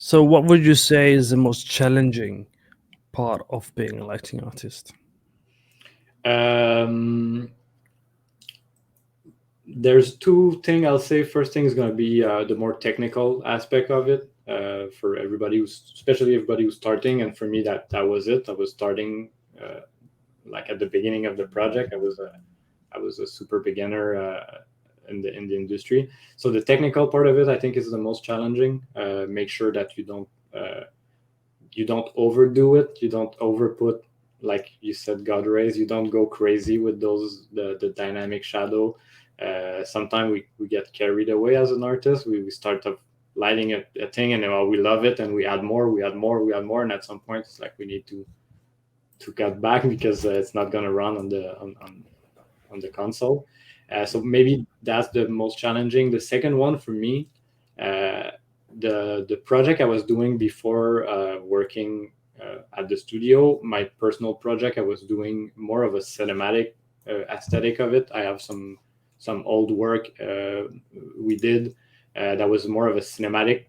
So, what would you say is the most challenging part of being a lighting artist? Um, there's two things I'll say. First thing is going to be the more technical aspect of it for everybody who's, especially everybody who's starting. And for me, that was it. I was starting like at the beginning of the project. I was a super beginner in the industry. So the technical part of it, I think, is the most challenging. Make sure that you don't overdo it. You don't overput, like you said, God rays. You don't go crazy with the dynamic shadow. Sometimes we get carried away as an artist. We start up lighting a thing, and we love it, and we add more, and at some point it's like we need to cut back because it's not going to run on the console. So maybe that's the most challenging. The second one for me, uh, the project I was doing before working at the studio, my personal project, I was doing more of a cinematic aesthetic of it. I have some old work we did that was more of a cinematic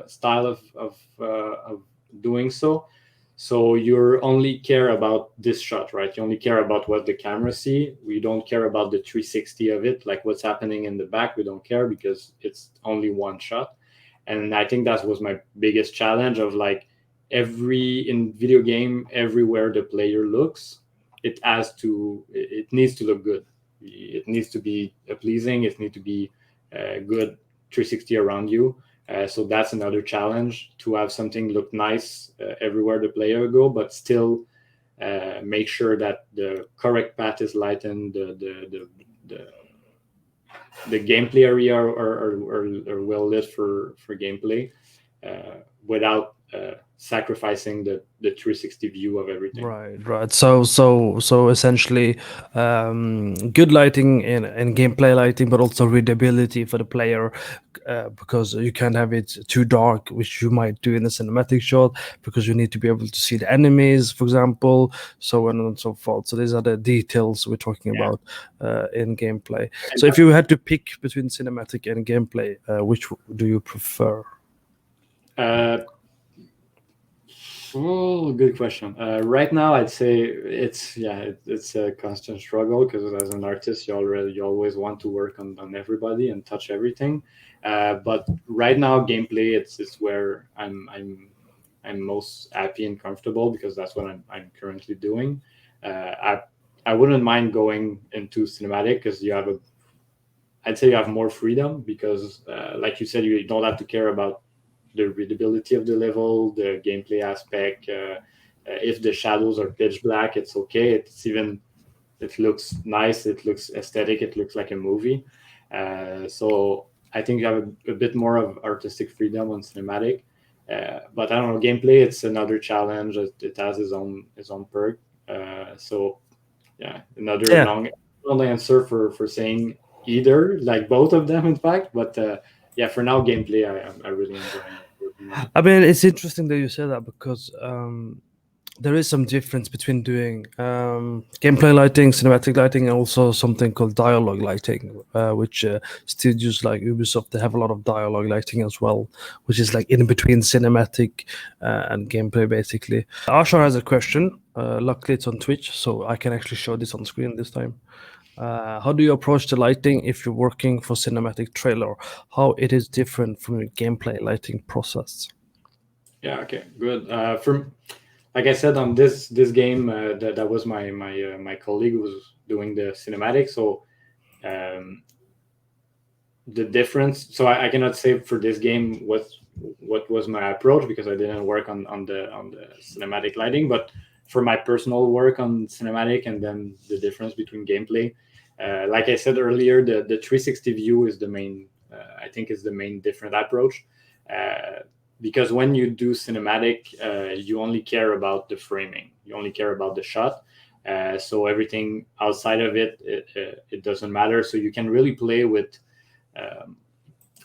style of doing so. So you only care about this shot, right? You only care about what the camera see. We don't care about the 360 of it, like what's happening in the back. We don't care because it's only one shot. And I think that was my biggest challenge of like every in video game, everywhere the player looks, it needs to look good. It needs to be pleasing. It needs to be good 360 around you. So that's another challenge, to have something look nice everywhere the player go, but still make sure that the correct path is lightened, the gameplay area are well lit for gameplay, without sacrificing the 360 view of everything. Right, right. So essentially, good lighting and gameplay lighting, but also readability for the player, because you can't have it too dark, which you might do in a cinematic shot, because you need to be able to see the enemies, for example, so on and so forth. So these are the details we're talking Yeah, about in gameplay. and So if you had to pick between cinematic and gameplay, which do you prefer? oh, good question. Right now, I'd say it's a constant struggle because as an artist, you always want to work on everybody and touch everything. But right now, gameplay it's where I'm most happy and comfortable because that's what I'm currently doing. I wouldn't mind going into cinematic because I'd say you have more freedom because, like you said, you don't have to care about the readability of the level, the gameplay aspect. If the shadows are pitch black, it's okay. It looks nice. It looks aesthetic. It looks like a movie. So I think you have a bit more of artistic freedom on cinematic. But I don't know, gameplay. It's another challenge. It has its own perk. So yeah, another Yeah. long answer for saying either, like both of them, in fact. But yeah, for now, gameplay, I'm really enjoying working on. I mean, it's interesting that you say that because there is some difference between doing gameplay lighting, cinematic lighting, and also something called dialogue lighting, which studios like Ubisoft, they have a lot of dialogue lighting as well, which is like in between cinematic and gameplay, basically. Ashar has a question. Luckily, it's on Twitch, so I can actually show this on screen this time. How do you approach the lighting if you're working for cinematic trailer? How it is different from your gameplay lighting process? Yeah, okay, good. From like I said, on this game, that was my colleague who was doing the cinematic. So um, the difference. So I cannot say for this game what was my approach because I didn't work on the cinematic lighting. But for my personal work on cinematic and then the difference between gameplay, like I said earlier, the 360 view is the main. I think is the main different approach. Because when you do cinematic, you only care about the framing. You only care about the shot. So everything outside of it doesn't matter. So you can really play with um,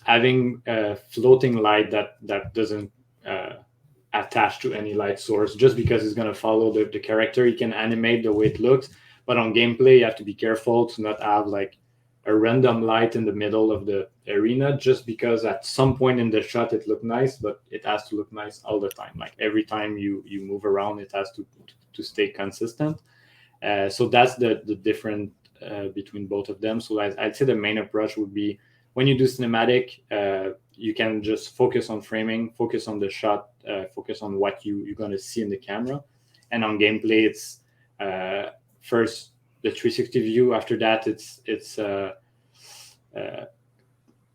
having a floating light that doesn't uh, attach to any light source just because it's going to follow the character. You can animate the way it looks, but on gameplay you have to be careful to not have like a random light in the middle of the arena just because at some point in the shot it looked nice, but it has to look nice all the time. Like every time you move around, it has to stay consistent. So that's the difference between both of them. So I'd say the main approach would be when you do cinematic, you can just focus on framing, focus on the shot, focus on what you're going to see in the camera. And on gameplay, it's first the 360 view. After that, it's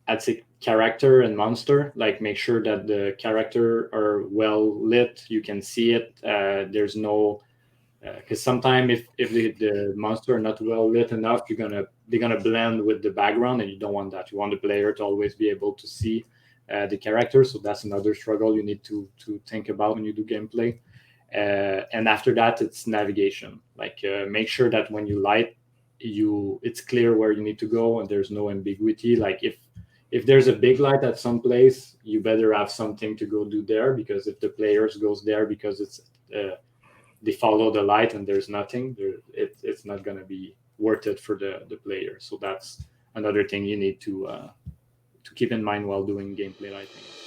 I'd say character and monster. Like make sure that the character are well lit. You can see it. There's no because sometimes if the monster are not well lit enough, they're gonna blend with the background, and you don't want that. You want the player to always be able to see the character. So that's another struggle you need to think about when you do gameplay. And after that, it's navigation. Like make sure that when you light, it's clear where you need to go, and there's no ambiguity. Like if there's a big light at some place, you better have something to go do there, because if the players goes there because it's they follow the light and there's nothing there, it's not going to be worth it for the player. So that's another thing you need to keep in mind while doing gameplay lighting.